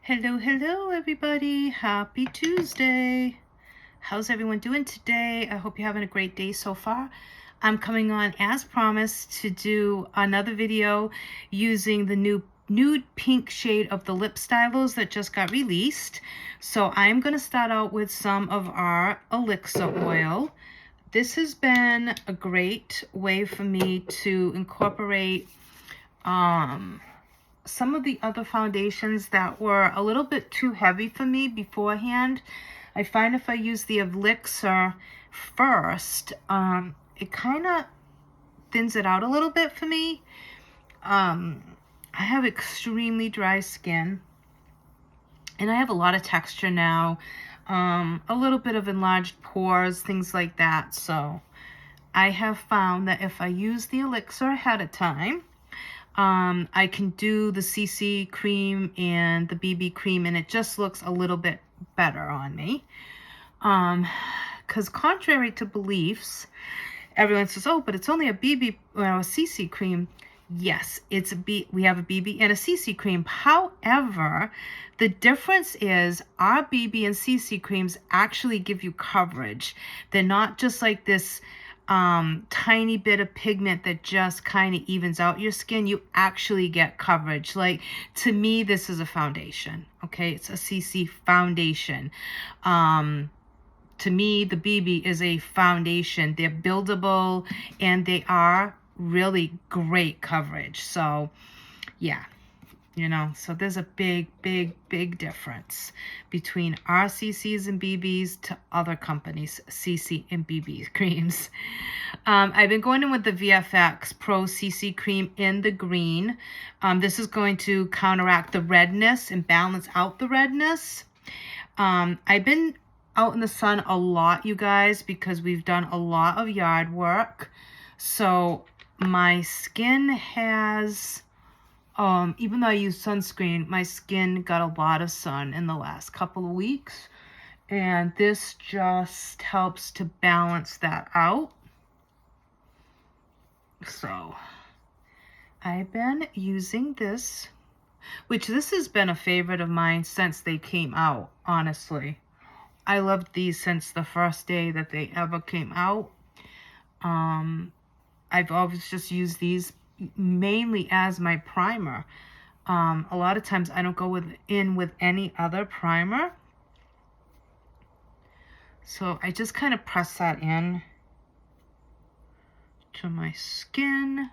Hello, hello, everybody. Happy Tuesday. How's everyone doing today? I hope you're having a great day so far. I'm coming on, as promised, to do another video using the new nude pink shade of the lip stylos that just got released. So I'm going to start out with some of our elixir oil. This has been a great way for me to incorporate some of the other foundations that were a little bit too heavy for me beforehand. I find if I use the elixir first, it kind of thins it out a little bit for me. I have extremely dry skin, and I have a lot of texture now, a little bit of enlarged pores, things like that. So I have found that if I use the elixir ahead of time, I can do the CC cream and the BB cream, and it just looks a little bit better on me. Because contrary to beliefs, everyone says, oh, but it's only a BB or a CC cream. Yes, we have a BB and a CC cream. However, the difference is our BB and CC creams actually give you coverage. They're not just like this tiny bit of pigment that just kind of evens out your skin. You actually get coverage. Like, to me, this is a foundation. Okay, it's a CC foundation. To me, the BB is a foundation. They're buildable and they are really great coverage. So yeah, so there's a big difference between our CCs and BBs to other companies' CC and BB creams. I've been going in with the VFX Pro CC cream in the green. This is going to counteract the redness and balance out the redness. I've been out in the sun a lot, you guys, because we've done a lot of yard work. So my skin has, even though I use sunscreen, my skin got a lot of sun in the last couple of weeks. And this just helps to balance that out. So I've been using this, which this has been a favorite of mine since they came out, honestly. I loved these since the first day that they ever came out. I've always just used these mainly as my primer. A lot of times I don't go in with any other primer. So I just kind of press that in to my skin.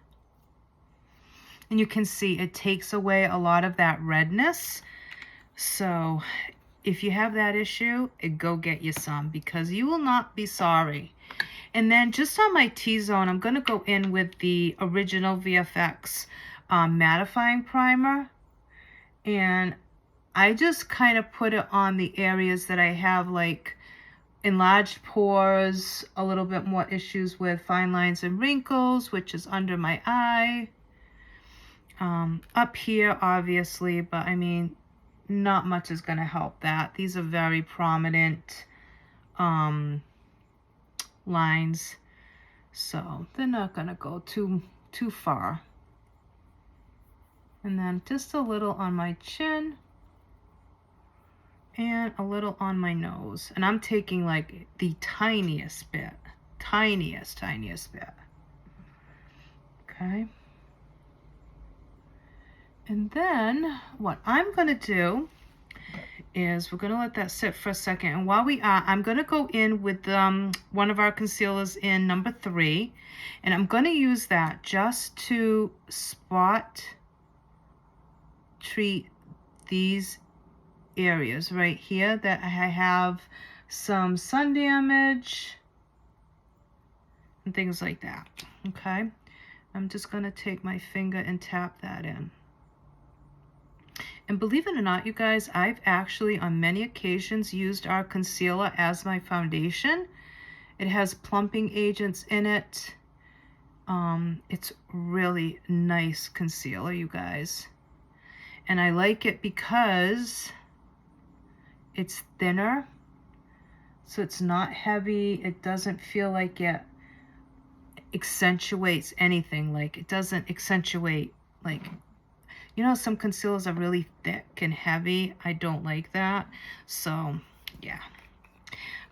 And you can see it takes away a lot of that redness. So if you have that issue, go get you some, because you will not be sorry. And then just on my T-zone, I'm going to go in with the original VFX mattifying primer. And I just kind of put it on the areas that I have like enlarged pores, a little bit more issues with fine lines and wrinkles, which is under my eye. Up here, obviously, but I mean, not much is going to help that. These are very prominent lines, so they're not going to go too far. And then just a little on my chin and a little on my nose, and I'm taking like the tiniest bit, tiniest bit. Okay. And then what I'm going to do is we're going to let that sit for a second. And while we are, I'm going to go in with one of our concealers in number 3. And I'm going to use that just to spot treat these areas right here that I have some sun damage and things like that. Okay. I'm just going to take my finger and tap that in. And believe it or not, you guys, I've actually on many occasions used our concealer as my foundation. It has plumping agents in it. It's really nice concealer, you guys. And I like it because it's thinner, so it's not heavy. It doesn't feel like it accentuates anything. Like, it doesn't accentuate, like, You know, some concealers are really thick and heavy. I don't like that. So, yeah.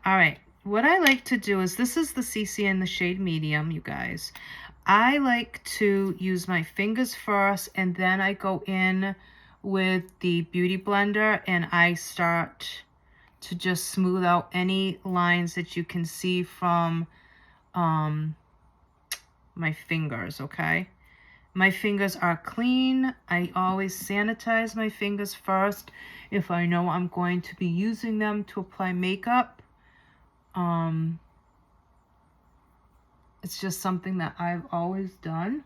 All right. What I like to do is, this is the CC in the shade medium, you guys. I like to use my fingers first, and then I go in with the Beauty Blender, and I start to just smooth out any lines that you can see from my fingers, okay? My fingers are clean. I always sanitize my fingers first if I know I'm going to be using them to apply makeup. It's just something that I've always done.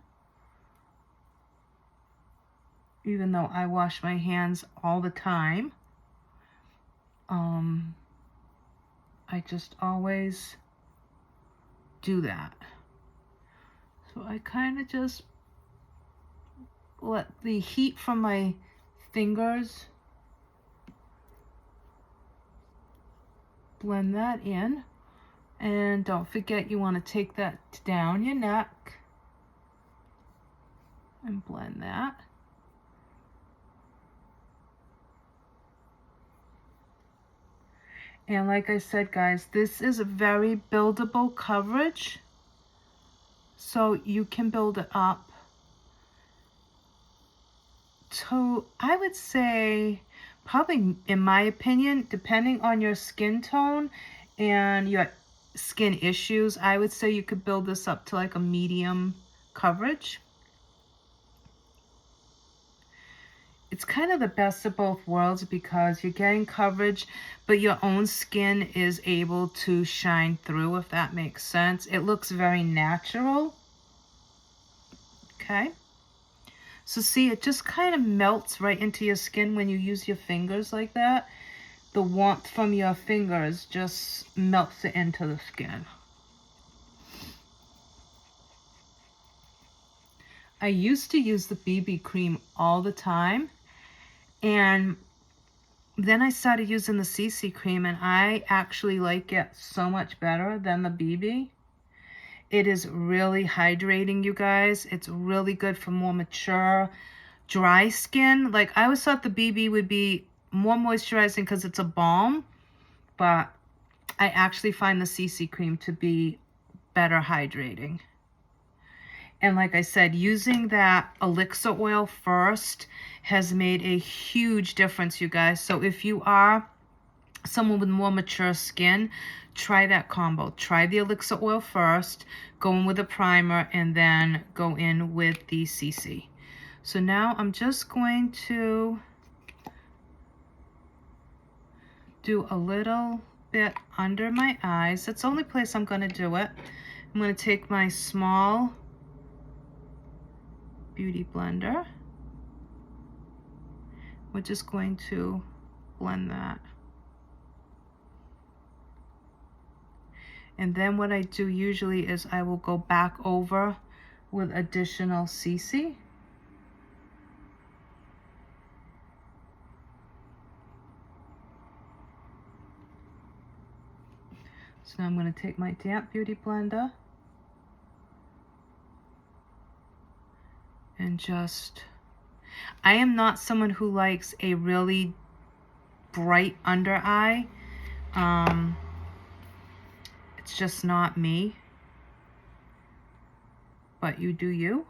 Even though I wash my hands all the time. I just always do that. So I kind of just let the heat from my fingers blend that in. And don't forget, you want to take that down your neck and blend that. And like I said, guys, this is a very buildable coverage. So you can build it up to, I would say, probably, in my opinion, depending on your skin tone and your skin issues, I would say you could build this up to like a medium coverage. It's kind of the best of both worlds because you're getting coverage, but your own skin is able to shine through, if that makes sense. It looks very natural. Okay. So see, it just kind of melts right into your skin when you use your fingers like that. The warmth from your fingers just melts it into the skin. I used to use the BB cream all the time, and then I started using the CC cream, and I actually like it so much better than the BB. It is really hydrating, you guys. It's really good for more mature, dry skin. Like, I always thought the BB would be more moisturizing because it's a balm, but I actually find the CC cream to be better hydrating. And like I said, using that elixir oil first has made a huge difference, you guys. So if you are someone with more mature skin, try that combo. Try the elixir oil first, go in with a primer, and then go in with the CC. So now I'm just going to do a little bit under my eyes. That's the only place I'm going to do it. I'm going to take my small Beauty Blender. We're just going to blend that. And then what I do usually is I will go back over with additional CC. So now I'm going to take my damp Beauty Blender and just, I am not someone who likes a really bright under eye. It's just not me. But you do you.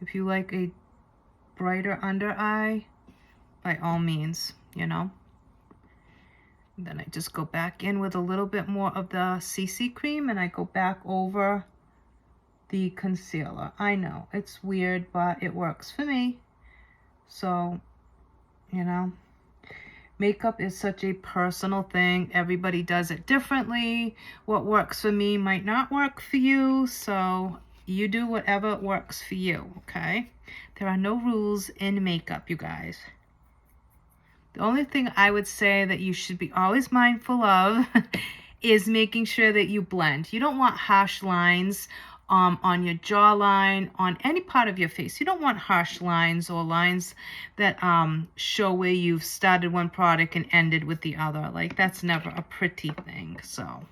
If you like a brighter under eye, by all means, you know. And then I just go back in with a little bit more of the CC cream, and I go back over the concealer. I know, it's weird, but it works for me. So, you know, makeup is such a personal thing. Everybody does it differently. What works for me might not work for you. So you do whatever works for you, okay? There are no rules in makeup, you guys. The only thing I would say that you should be always mindful of is making sure that you blend. You don't want harsh lines on your jawline, on any part of your face. You don't want harsh lines or lines that show where you've started one product and ended with the other. Like, that's never a pretty thing. So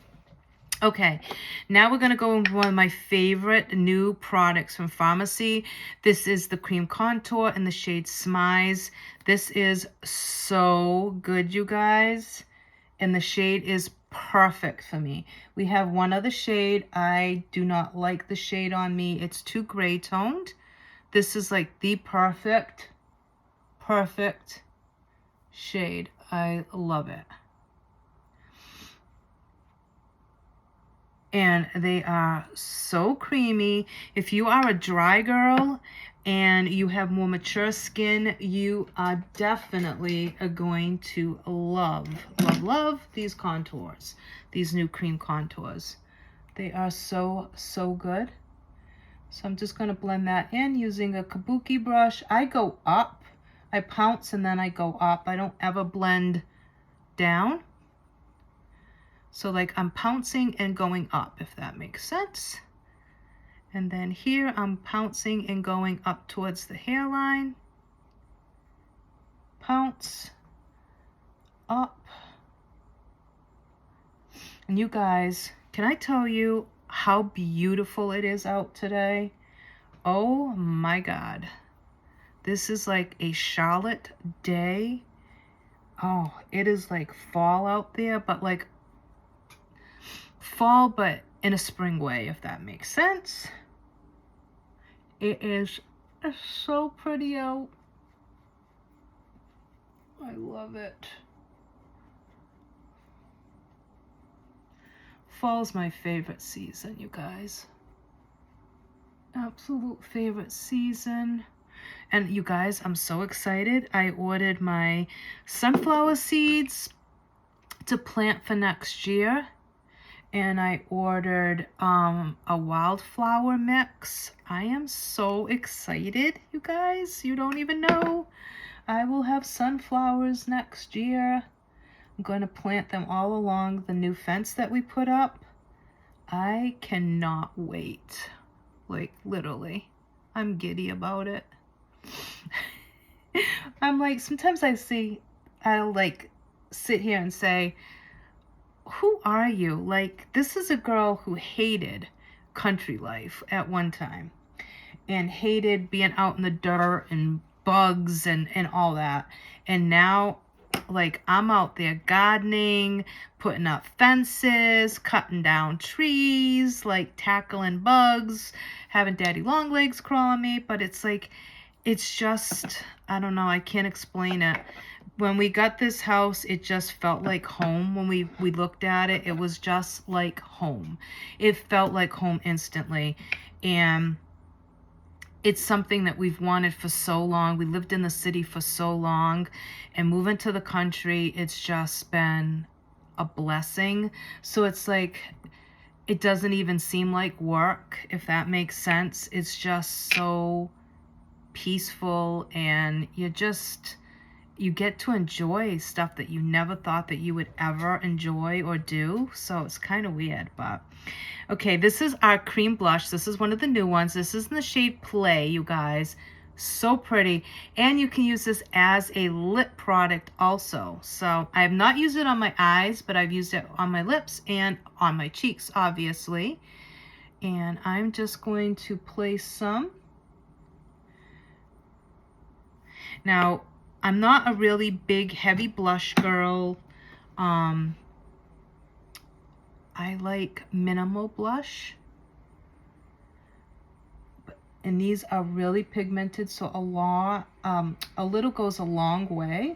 Okay, now we're going to go into one of my favorite new products from Pharmacy. This is the Cream Contour in the shade Smize. This is so good, you guys. And the shade is perfect for me. We have one other shade. I do not like the shade on me. It's too gray toned. This is like the perfect shade. I love it. And they are so creamy. If you are a dry girl and you have more mature skin, you are definitely going to love these contours, these new cream contours. They are so good. So I'm just going to blend that in using a kabuki brush. I go up, I pounce and then I go up. I don't ever blend down. So like I'm pouncing and going up, if that makes sense. And then here I'm pouncing and going up towards the hairline. Pounce, up. And you guys, can I tell you how beautiful it is out today? Oh my God. This is like a Charlotte day. Oh, it is like fall out there, but like fall, but in a spring way, if that makes sense. It is so pretty out. I love it. Fall's my favorite season, you guys. Absolute favorite season. And you guys, I'm so excited. I ordered my sunflower seeds to plant for next year. And I ordered a wildflower mix. I am so excited, you guys. You don't even know. I will have sunflowers next year. I'm going to plant them all along the new fence that we put up. I cannot wait. Like, literally. I'm giddy about it. I'm like, sometimes I'll like sit here and say, who are you? Like, this is a girl who hated country life at one time and hated being out in the dirt and bugs and all that. And now, like, I'm out there gardening, putting up fences, cutting down trees, like tackling bugs, having daddy long legs crawl on me. But it's like, it's just, I don't know, I can't explain it. When we got this house, it just felt like home. When we looked at it, it was just like home. It felt like home instantly. And it's something that we've wanted for so long. We lived in the city for so long, and moving to the country, it's just been a blessing. So it's like, it doesn't even seem like work, if that makes sense. It's just so peaceful, and you get to enjoy stuff that you never thought that you would ever enjoy or do. So it's kind of weird, but okay, this is our cream blush. This is one of the new ones. This is in the shade Play, you guys. So pretty. And you can use this as a lip product also. So I have not used it on my eyes, but I've used it on my lips and on my cheeks, obviously. And I'm just going to place some. Now, I'm not a really big, heavy blush girl. I like minimal blush. And these are really pigmented, so a little goes a long way.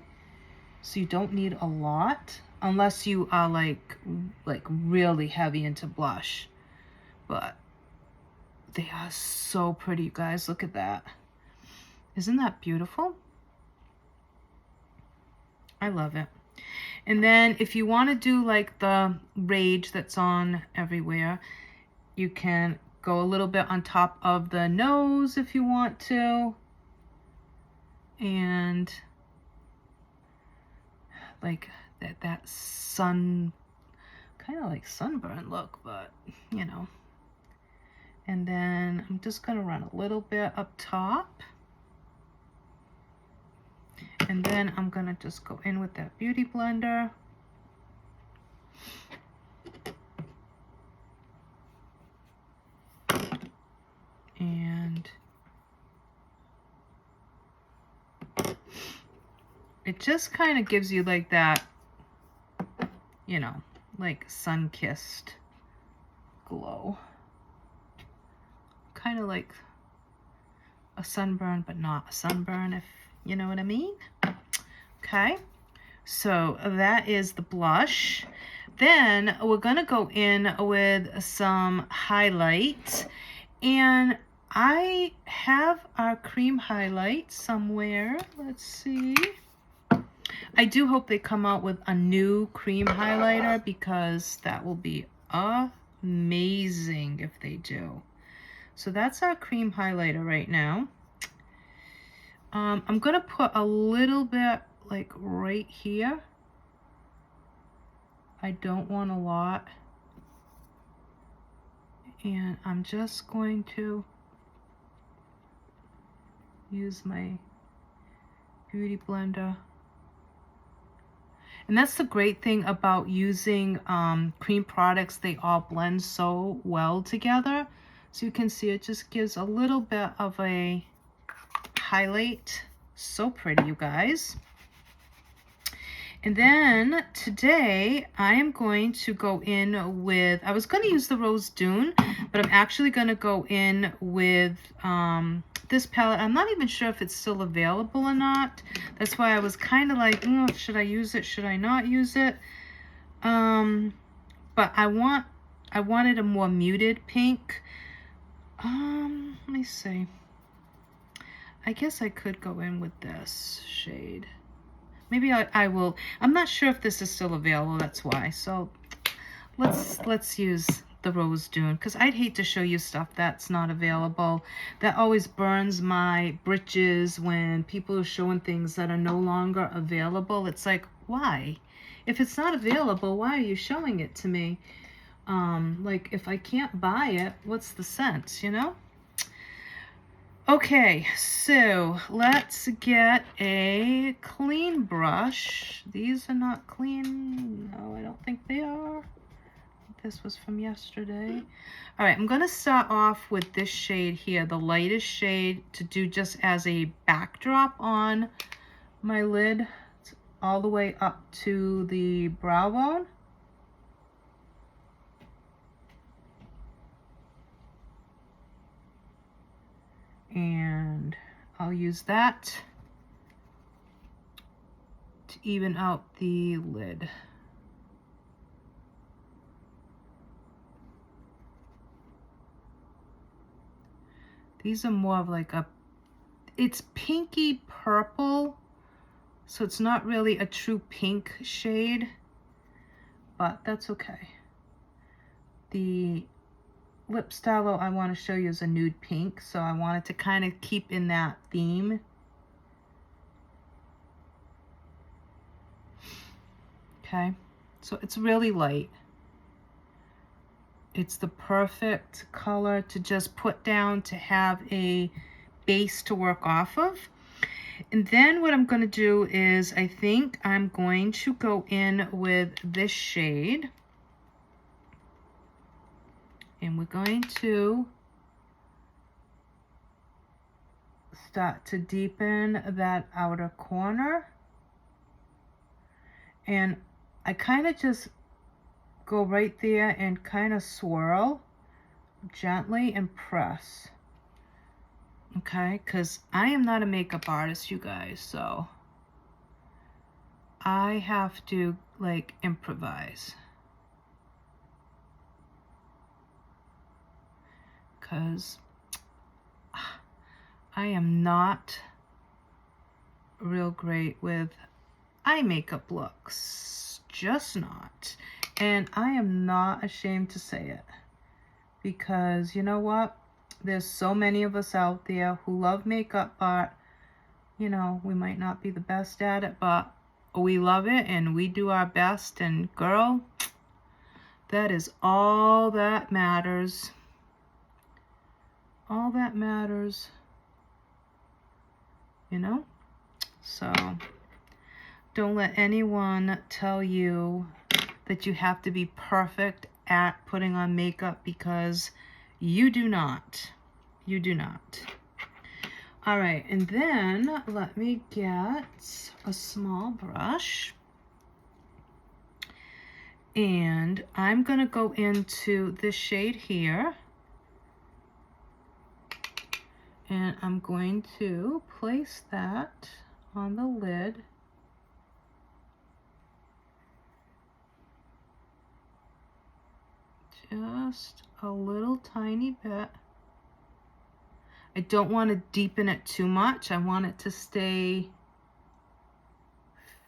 So you don't need a lot, unless you are like really heavy into blush. But they are so pretty, you guys. Look at that. Isn't that beautiful? I love it. And then if you want to do like the Rage that's on everywhere, you can go a little bit on top of the nose if you want to. And like that sun, kind of like sunburn look, but you know. And then I'm just going to run a little bit up top. And then I'm going to just go in with that Beauty Blender. it just kind of gives you like that, you know, like sun-kissed glow. Kind of like a sunburn, but not a sunburn, if you know what I mean. Okay, so that is the blush. Then we're gonna go in with some highlight, and I have our cream highlight somewhere. Let's see. I do hope they come out with a new cream highlighter, because that will be amazing if they do. So that's our cream highlighter right now. I'm gonna put a little bit like right here. I don't want a lot. And I'm just going to use my beauty blender. And that's the great thing about using cream products. They all blend so well together. So you can see it just gives a little bit of a highlight. So pretty, you guys. And then today I am going to go in with, I was going to use the Rose Dune, but I'm actually going to go in with this palette. I'm not even sure if it's still available or not. That's why I was kind of like, should I use it? Should I not use it? But I wanted a more muted pink. Let me see. I guess I could go in with this shade. Maybe I will. I'm not sure if this is still available. That's why. So let's use the Rose Dune, because I'd hate to show you stuff that's not available. That always burns my britches when people are showing things that are no longer available. It's like, why? If it's not available, why are you showing it to me? Like, if I can't buy it, what's the sense, you know? Okay, so let's get a clean brush. These are not clean. No, I don't think they are. This was from yesterday. All right, I'm going to start off with this shade here, the lightest shade, to do just as a backdrop on my lid. It's all the way up to the brow bone. And I'll use that to even out the lid. These are more of like a, it's pinky purple, so it's not really a true pink shade, but that's okay. The lip stylo I want to show you is a nude pink, so I wanted to kind of keep in that theme. Okay, so it's really light. It's the perfect color to just put down to have a base to work off of. And then what I'm going to do is, I think I'm going to go in with this shade. And we're going to start to deepen that outer corner. And I kind of just go right there and kind of swirl gently and press. Okay, because I am not a makeup artist, you guys, so I have to like improvise. Because I am not real great with eye makeup looks, just not. And I am not ashamed to say it, because you know what? There's so many of us out there who love makeup, but you know, we might not be the best at it, but we love it and we do our best. And girl, that is all that matters. All that matters, you know? So don't let anyone tell you that you have to be perfect at putting on makeup, because you do not. You do not. All right, and then let me get a small brush. And I'm gonna go into this shade here. And I'm going to place that on the lid. Just a little tiny bit. I don't want to deepen it too much. I want it to stay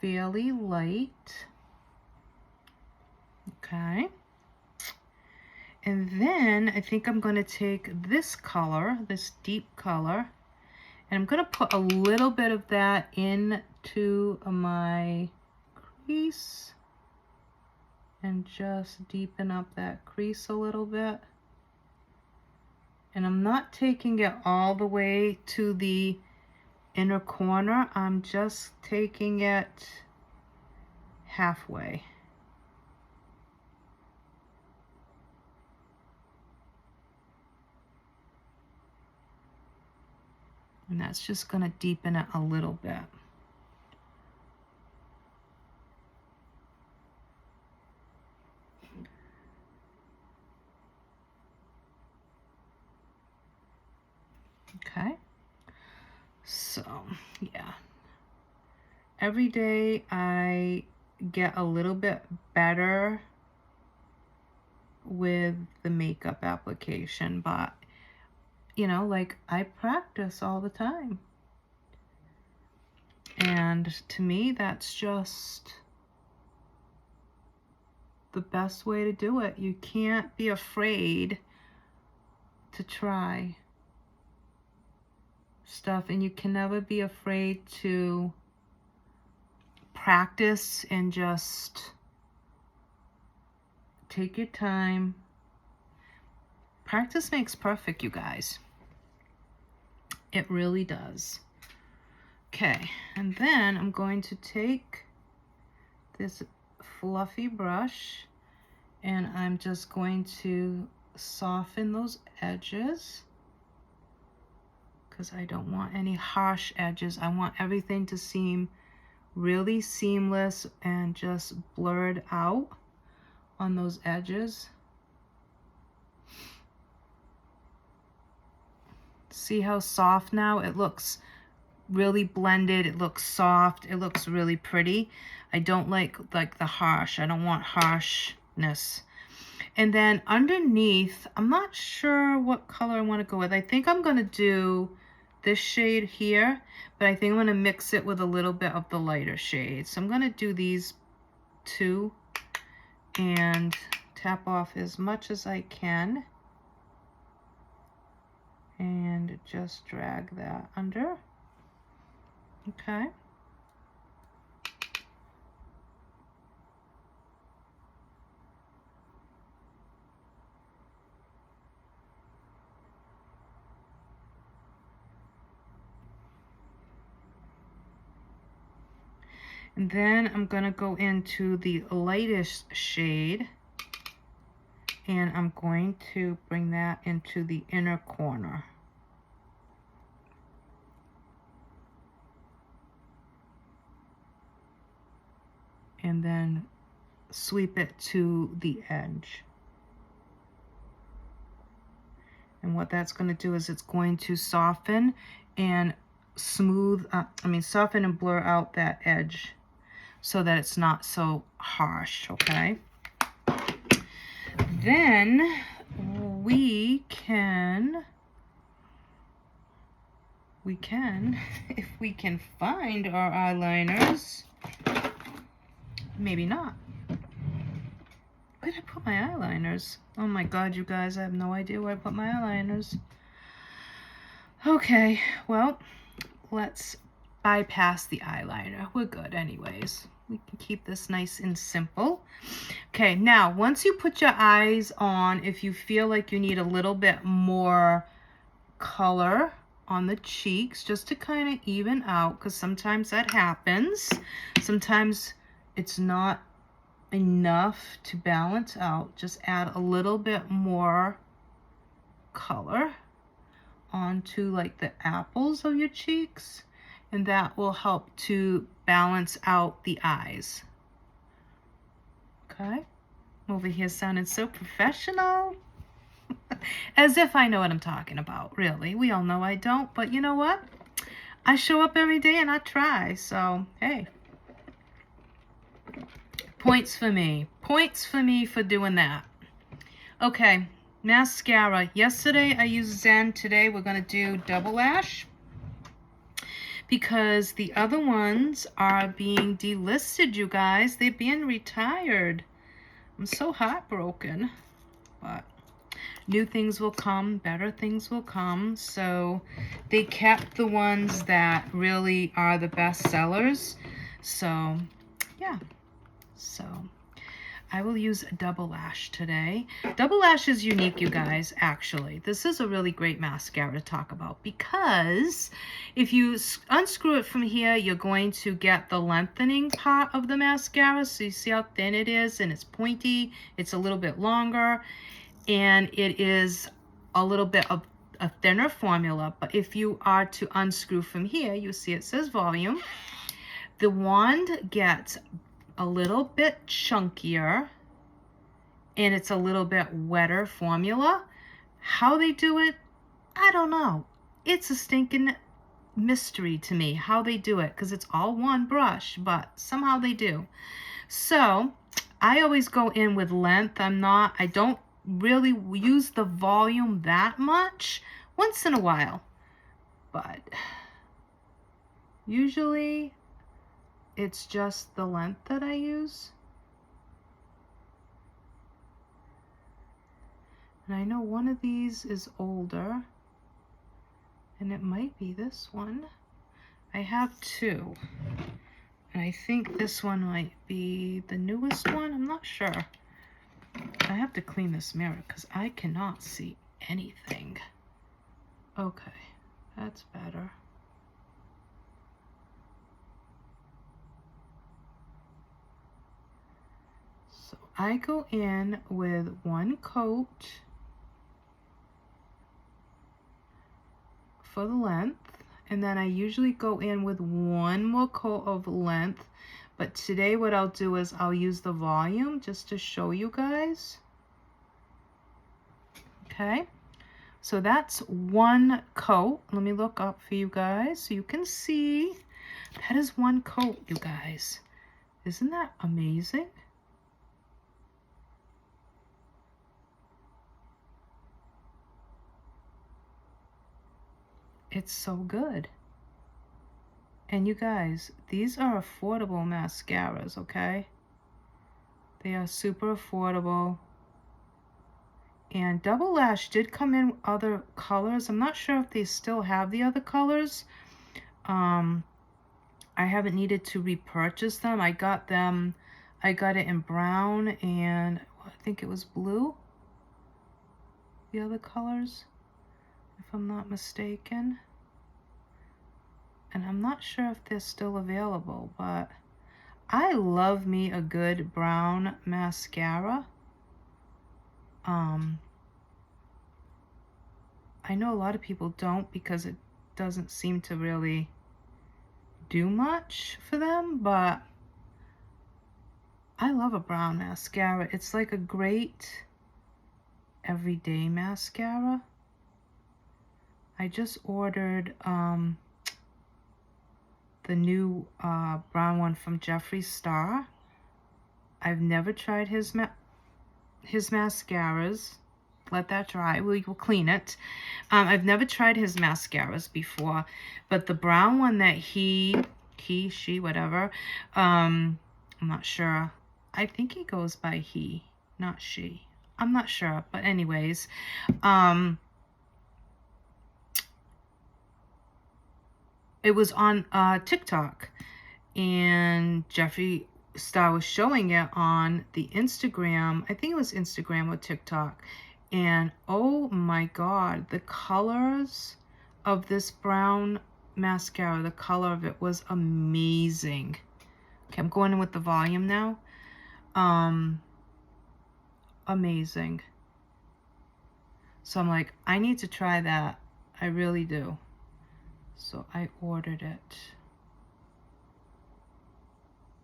fairly light. Okay. And then I think I'm going to take this color, this deep color, and I'm going to put a little bit of that into my crease and just deepen up that crease a little bit. And I'm not taking it all the way to the inner corner. I'm just taking it halfway. And that's just going to deepen it a little bit. Okay. So, yeah. Every day I get a little bit better with the makeup application, but you know, like I practice all the time. And to me, that's just the best way to do it. You can't be afraid to try stuff, and you can never be afraid to practice and just take your time. Practice makes perfect, you guys. It really does. Okay, and then I'm going to take this fluffy brush and I'm just going to soften those edges because I don't want any harsh edges. I want everything to seem really seamless and just blurred out on those edges. See how soft now? It looks really blended. It looks soft. It looks really pretty. I don't like the harsh. I don't want harshness. And then underneath, I'm not sure what color I want to go with. I think I'm going to do this shade here, but I think I'm going to mix it with a little bit of the lighter shade. So I'm going to do these two and tap off as much as I can. And just drag that under. Okay. And then I'm gonna go into the lightest shade and I'm going to bring that into the inner corner. And then sweep it to the edge. And what that's going to do is it's going to soften and soften and blur out that edge so that it's not so harsh, okay? Then we can, if we can find our eyeliners, maybe not. Where did I put my eyeliners? Oh my god, you guys, I have no idea where I put my eyeliners. Okay, well, let's bypass the eyeliner. We're good anyways. We can keep this nice and simple. Okay, now, once you put your eyes on, if you feel like you need a little bit more color on the cheeks, just to kind of even out, because sometimes that happens. Sometimes it's not enough to balance out. Just add a little bit more color onto like the apples of your cheeks, and that will help to balance out the eyes. Okay, over here sounding so professional. As if I know what I'm talking about, really. We all know I don't, but you know what? I show up every day and I try, so hey. Points for me. Points for me for doing that. Okay, mascara. Yesterday I used Zen. Today we're going to do Double Lash, because the other ones are being delisted, you guys. They're being retired. I'm so heartbroken, but new things will come, better things will come. So they kept the ones that really are the best sellers. So yeah, so I will use a Double Lash today. Double Lash is unique, you guys, actually. This is a really great mascara to talk about, because if you unscrew it from here, you're going to get the lengthening part of the mascara. So you see how thin it is, and it's pointy. It's a little bit longer, and it is a little bit of a thinner formula. But if you are to unscrew from here, you see it says volume. The wand gets a little bit chunkier, and it's a little bit wetter formula. How they do it, I don't know. It's a stinking mystery to me how they do it, because it's all one brush, but somehow they do. So I always go in with length. I don't really use the volume that much, once in a while, but usually it's just the length that I use. And I know one of these is older, and it might be this one. I have two, and I think this one might be the newest one. I'm not sure. I have to clean this mirror because I cannot see anything. Okay, that's better. So I go in with one coat for the length, and then I usually go in with one more coat of length. But today what I'll do is I'll use the volume just to show you guys. Okay, so that's one coat. Let me look up for you guys so you can see. That is one coat, you guys. Isn't that amazing? It's so good. And you guys, these are affordable mascaras, okay? They are super affordable. And Double Lash did come in other colors. I'm not sure if they still have the other colors. I haven't needed to repurchase them. I got it in brown and I think it was blue. The other colors, if I'm not mistaken. And I'm not sure if they're still available, but I love me a good brown mascara. I know a lot of people don't, because it doesn't seem to really do much for them, but I love a brown mascara. It's like a great everyday mascara. I just ordered the new brown one from Jeffree Star. I've never tried his mascaras. Let that dry. We will clean it. I've never tried his mascaras before, but the brown one that she, whatever, I'm not sure. I think he goes by he, not she. I'm not sure, but anyways, it was on TikTok, and Jeffree Star was showing it on the Instagram. I think it was Instagram or TikTok. And oh my God, the colors of this brown mascara, the color of it was amazing. Okay, I'm going in with the volume now. Amazing. So I'm like, I need to try that I really do. So I ordered it.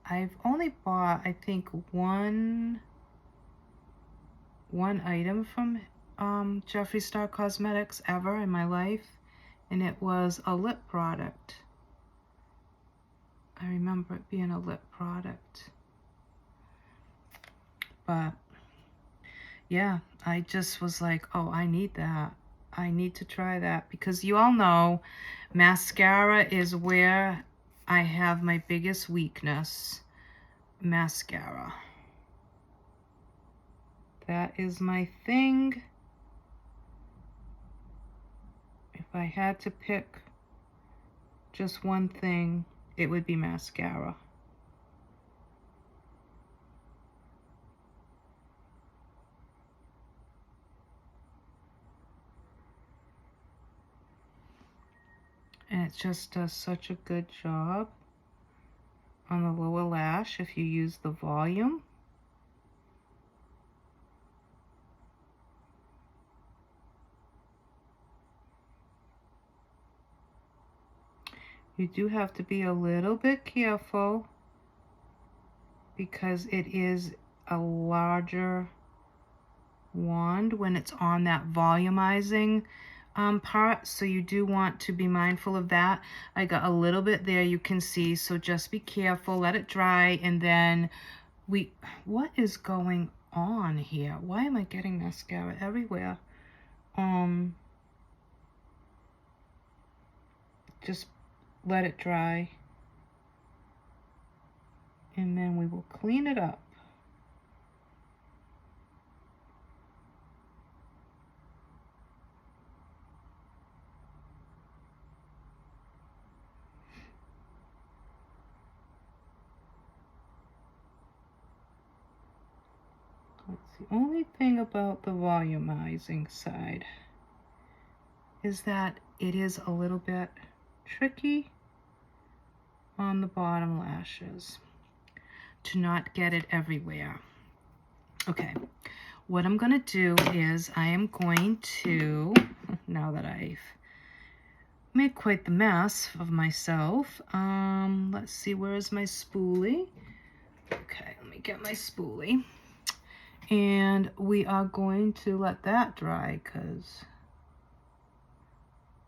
I've only bought, I think, one item from Jeffree Star Cosmetics ever in my life, and it was a lip product. I remember it being a lip product. But yeah, I just was like, oh, I need that. I need to try that, because you all know mascara is where I have my biggest weakness. Mascara. That is my thing. If I had to pick just one thing, it would be mascara. And it just does such a good job on the lower lash if you use the volume. You do have to be a little bit careful because it is a larger wand when it's on that volumizing part, so you do want to be mindful of that. I got a little bit there, you can see, so just be careful, let it dry, and then what is going on here? Why am I getting mascara everywhere? Just let it dry, and then we will clean it up. That's the only thing about the volumizing side, is that it is a little bit tricky on the bottom lashes to not get it everywhere. Okay, what I'm gonna do is I am going to, now that I've made quite the mess of myself, let's see, where is my spoolie? Okay, let me get my spoolie. And we are going to let that dry, because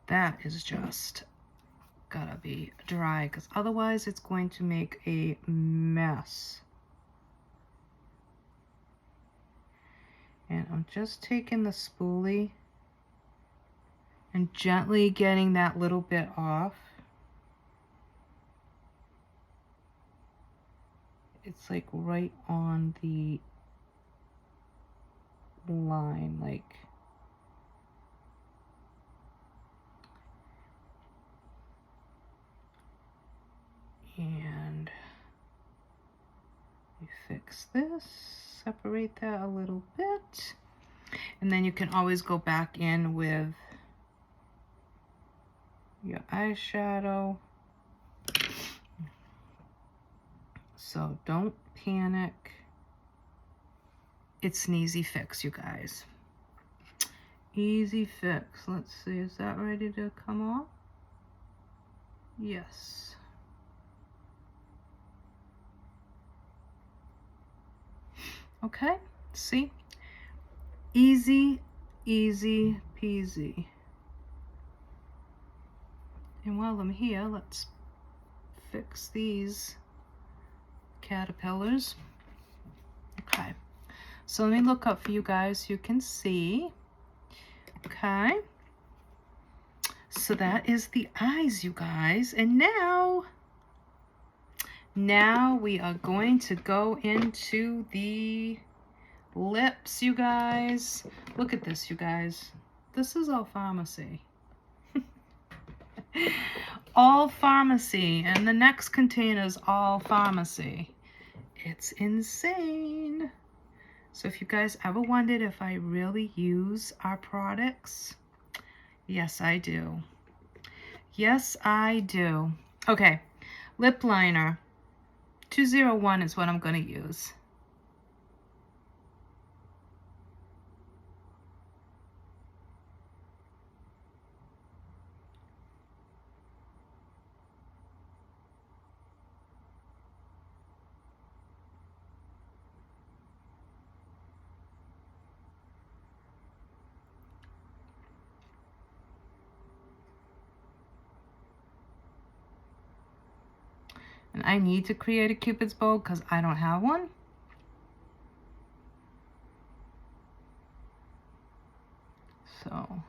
that is just gotta be dry, because otherwise it's going to make a mess. And I'm just taking the spoolie and gently getting that little bit off. It's like right on the line, like, and we fix this, separate that a little bit, and then you can always go back in with your eyeshadow. So don't panic. It's an easy fix, you guys. Easy fix. Let's see, is that ready to come off? Yes. Okay, see? Easy, easy peasy. And while I'm here, let's fix these caterpillars. Okay, so let me look up for you guys, you can see. Okay, so that is the eyes, you guys. And now we are going to go into the lips, you guys. Look at this, you guys. This is all pharmacy. All pharmacy, and the next container is all pharmacy. It's insane. So if you guys ever wondered if I really use our products, yes, I do. Yes, I do. Okay, lip liner. 201 is what I'm going to use. And I need to create a Cupid's bow because I don't have one. So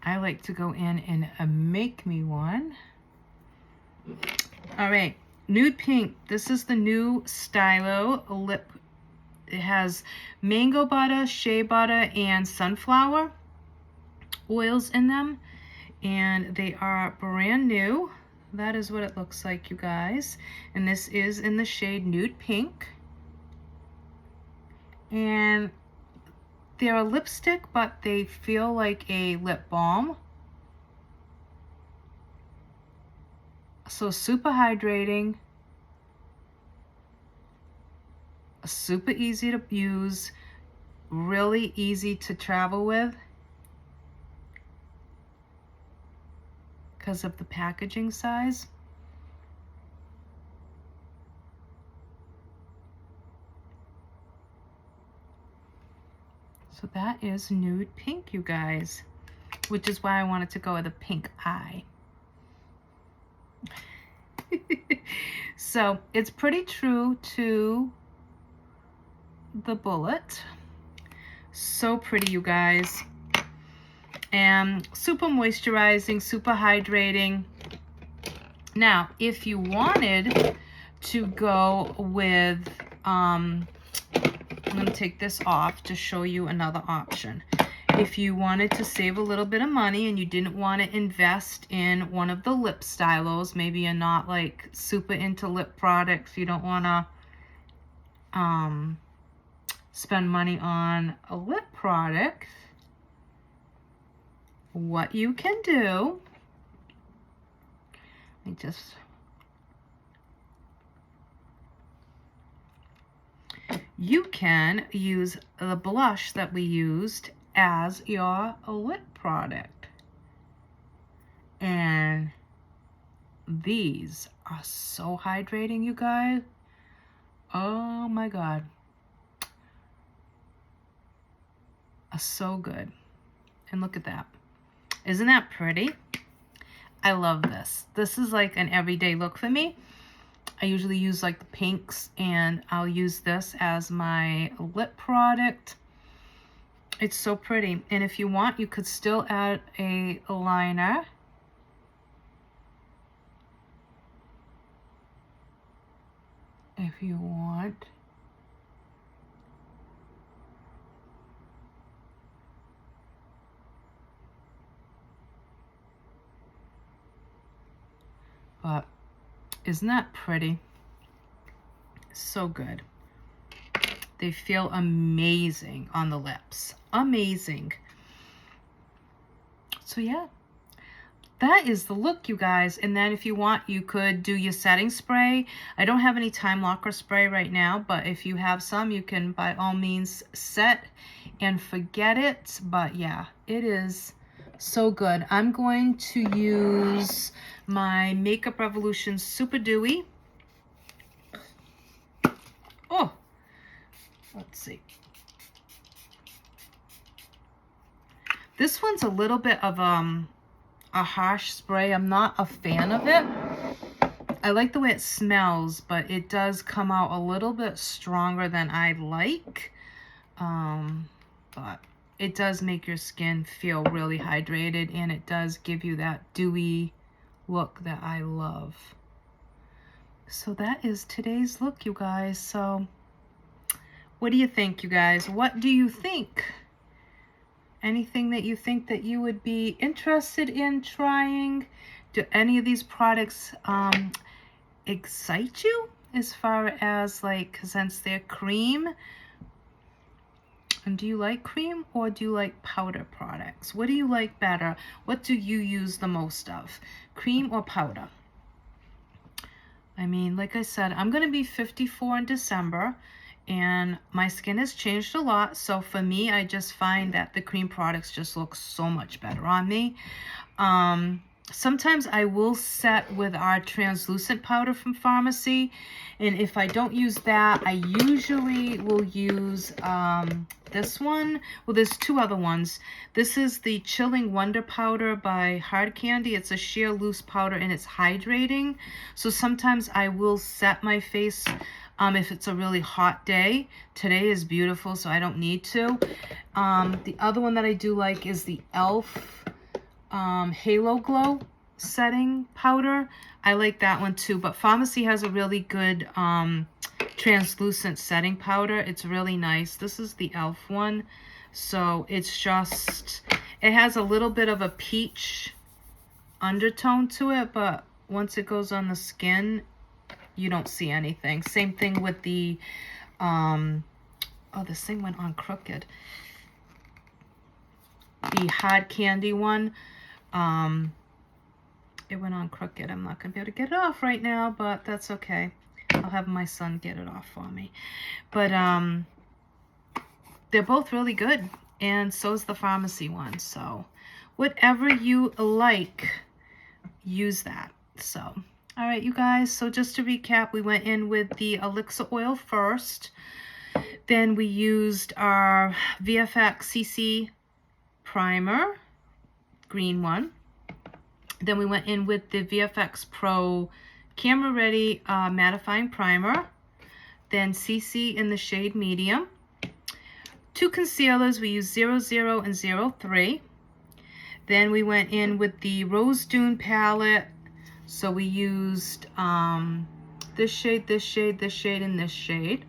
I like to go in and make me one. All right, nude pink. This is the new Stylo lip. It has mango butter, shea butter, and sunflower oils in them. And they are brand new. That is what it looks like, you guys. And this is in the shade Nude Pink. And they're a lipstick, but they feel like a lip balm. So super hydrating. Super easy to use. Really easy to travel with. Because of the packaging size. So that is Nude Pink, you guys, which is why I wanted to go with a pink eye. So it's pretty true to the bullet. So pretty, you guys. And super moisturizing, super hydrating. Now, if you wanted to go with, I'm going to take this off to show you another option. If you wanted to save a little bit of money and you didn't want to invest in one of the lip stylos, maybe you're not like super into lip products, you don't want to spend money on a lip product, what you can do, you can use the blush that we used as your lip product. And these are so hydrating, you guys. Oh my God. Are so good. And look at that. Isn't that pretty? I love this. This is like an everyday look for me. I usually use like the pinks, and I'll use this as my lip product. It's so pretty. And if you want, you could still add a liner. If you want. But isn't that pretty? So good. They feel amazing on the lips. Amazing. So yeah, that is the look, you guys. And then if you want, you could do your setting spray. I don't have any time locker spray right now, but if you have some, you can by all means set and forget it. But yeah, it is so good. I'm going to use my Makeup Revolution Super Dewy. Oh, let's see. This one's a little bit of a harsh spray. I'm not a fan of it. I like the way it smells, but it does come out a little bit stronger than I like. But it does make your skin feel really hydrated, and it does give you that dewy look that I love. So that is today's look, you guys. So what do you think, you guys? What do you think? Anything that you think that you would be interested in trying? Do any of these products excite you as far as like, since they're cream? And do you like cream or do you like powder products? What do you like better? What do you use the most of? Cream or powder? I mean, like I said, I'm going to be 54 in December, and my skin has changed a lot. So for me, I just find that the cream products just look so much better on me. sometimes I will set with our translucent powder from Pharmacy. And if I don't use that, I usually will use this one. Well, there's two other ones. This is the Chilling Wonder Powder by Hard Candy. It's a sheer loose powder and it's hydrating. So sometimes I will set my face if it's a really hot day. Today is beautiful, so I don't need to. The other one that I do like is the e.l.f. Halo Glow setting powder. I like that one too, but Pharmacy has a really good translucent setting powder. It's really nice. This is the e.l.f. one. So it's just, it has a little bit of a peach undertone to it, but once it goes on the skin, you don't see anything. Same thing with the, oh, this thing went on crooked. The Hard Candy one. It went on crooked. I'm not going to be able to get it off right now, but that's okay. I'll have my son get it off for me. But they're both really good, and so is the Pharmacy one. So whatever you like, use that. So, all right, you guys. So just to recap, we went in with the Elixir oil first. Then we used our VFX CC primer, green one. Then we went in with the VFX Pro Camera Ready mattifying primer. Then CC in the shade medium. Two concealers, we used 00 and 03. Then we went in with the Rose Dune palette. So we used this shade, this shade, this shade, and this shade.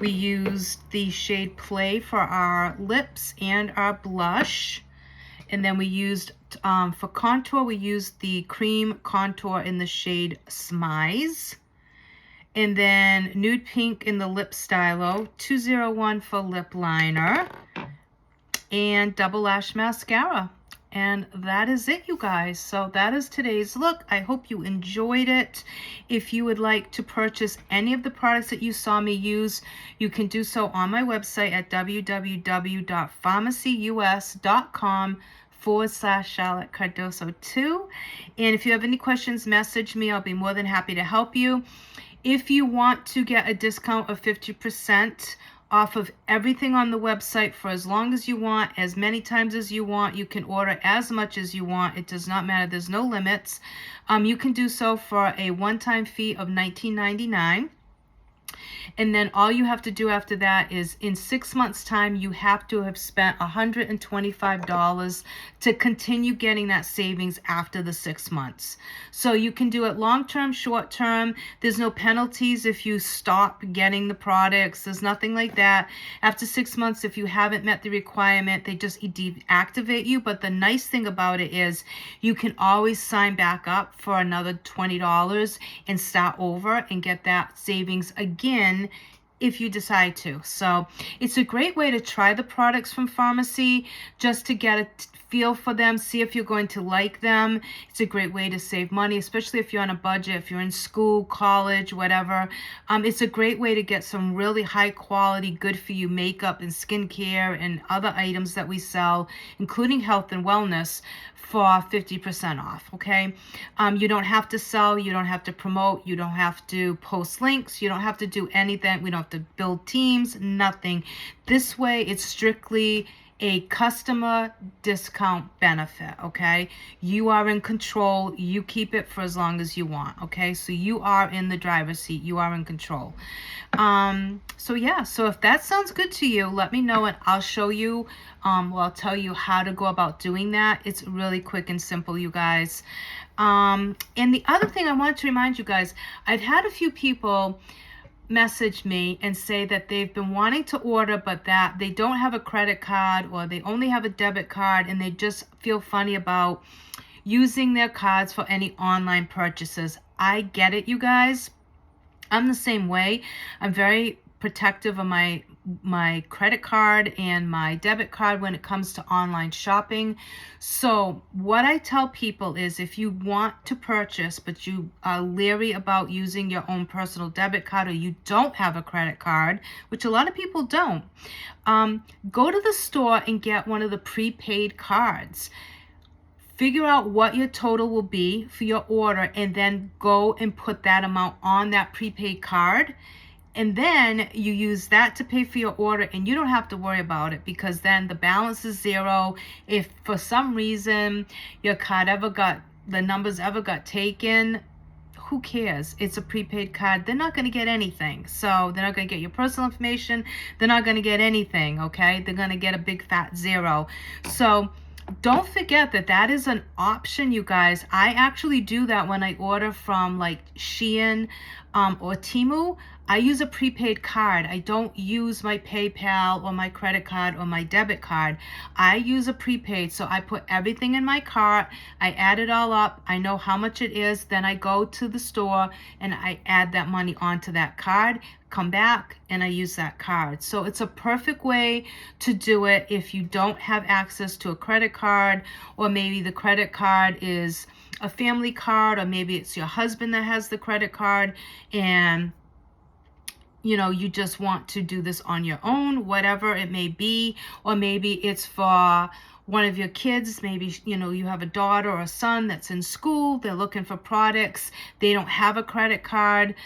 We used the shade Play for our lips and our blush. And then we used, for contour, we used the cream contour in the shade Smize. And then Nude Pink in the Lip Stylo, 201 for lip liner. And Double Lash Mascara. And that is it, you guys. So that is today's look. I hope you enjoyed it. If you would like to purchase any of the products that you saw me use, you can do so on my website at www.pharmacyus.com/Charlotte Cardoso 2. And if you have any questions, message me. I'll be more than happy to help you. If you want to get a discount of 50% off of everything on the website for as long as you want, as many times as you want, you can order as much as you want. It does not matter. There's no limits. You can do so for a one-time fee of $19.99. And then all you have to do after that is in 6 months' time, you have to have spent $125 to continue getting that savings after the 6 months. So you can do it long-term, short-term. There's no penalties if you stop getting the products. There's nothing like that. After 6 months, if you haven't met the requirement, they just deactivate you. But the nice thing about it is you can always sign back up for another $20 and start over and get that savings again if you decide to. So it's a great way to try the products from Pharmacy just to get a feel for them, see if you're going to like them. It's a great way to save money, especially if you're on a budget, if you're in school, college, whatever. It's a great way to get some really high quality, good for you makeup and skincare and other items that we sell, including health and wellness, for 50% off, okay? You don't have to sell, you don't have to promote, you don't have to post links, you don't have to do anything. We don't have to build teams, nothing. This way, it's strictly a customer discount benefit, okay? You are in control. You keep it for as long as you want, okay? So you are in the driver's seat. You are in control. So yeah, so if that sounds good to you, let me know and I'll show you, I'll tell you how to go about doing that. It's really quick and simple, you guys. And the other thing I want to remind you guys, I've had a few people message me and say that they've been wanting to order but that they don't have a credit card or they only have a debit card and they just feel funny about using their cards for any online purchases. I get it, you guys. I'm the same way. I'm very protective of my credit card and my debit card when it comes to online shopping. So what I tell people is if you want to purchase but you are leery about using your own personal debit card or you don't have a credit card, which a lot of people don't, go to the store and get one of the prepaid cards. figure out what your total will be for your order, and then go and put that amount on that prepaid card. And then you use that to pay for your order, and you don't have to worry about it, because then the balance is zero. If for some reason your card the numbers ever got taken, who cares? It's a prepaid card. They're not going to get anything. So they're not going to get your personal information. They're not going to get anything, okay? They're going to get a big fat zero. So don't forget that that is an option, you guys. I actually do that when I order from like Shein or Temu. I use a prepaid card. I don't use my PayPal or my credit card or my debit card. I use a prepaid. So I put everything in my cart. I add it all up. I know how much it is. Then I go to the store and I add that money onto that card, come back, and I use that card. So it's a perfect way to do it if you don't have access to a credit card, or maybe the credit card is a family card, or maybe it's your husband that has the credit card, and you know, you just want to do this on your own, whatever it may be. Or maybe it's for one of your kids. Maybe, you know, you have a daughter or a son that's in school. They're looking for products. They don't have a credit card.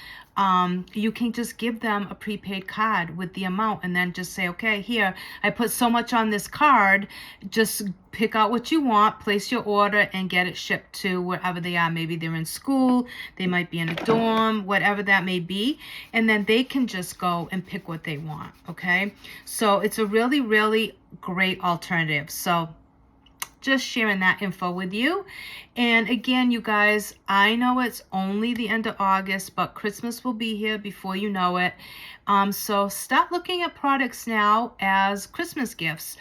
You can just give them a prepaid card with the amount, and then just say, okay, here, I put so much on this card. Just pick out what you want, place your order, and get it shipped to wherever they are. Maybe they're in school, they might be in a dorm, whatever that may be. And then they can just go and pick what they want, okay? So it's a really, really great alternative. So just sharing that info with you. And again, you guys, I know it's only the end of August, but Christmas will be here before you know it. So start looking at products now as Christmas gifts.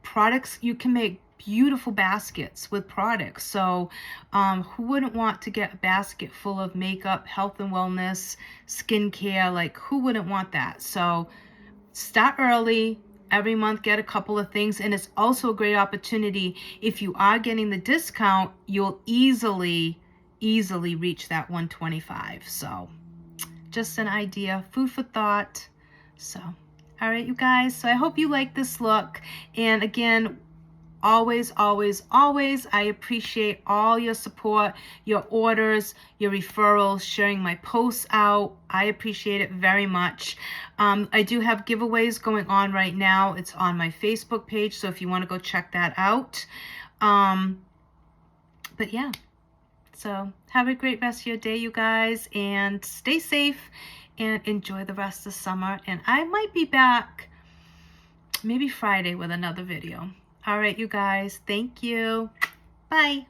Products, you can make beautiful baskets with products. So who wouldn't want to get a basket full of makeup, health and wellness, skincare? Like, who wouldn't want that? So start early. Every month, get a couple of things. And it's also a great opportunity. If you are getting the discount, you'll easily reach that $125. So just an idea, food for thought. So, all right, you guys. So I hope you like this look. And again, always, I appreciate all your support, your orders, your referrals, sharing my posts out. I appreciate it very much. I do have giveaways going on right now. It's on my Facebook page, so if you want to go check that out. But yeah, so have a great rest of your day, you guys, and stay safe and enjoy the rest of summer. And I might be back maybe Friday with another video. All right, you guys. Thank you. Bye.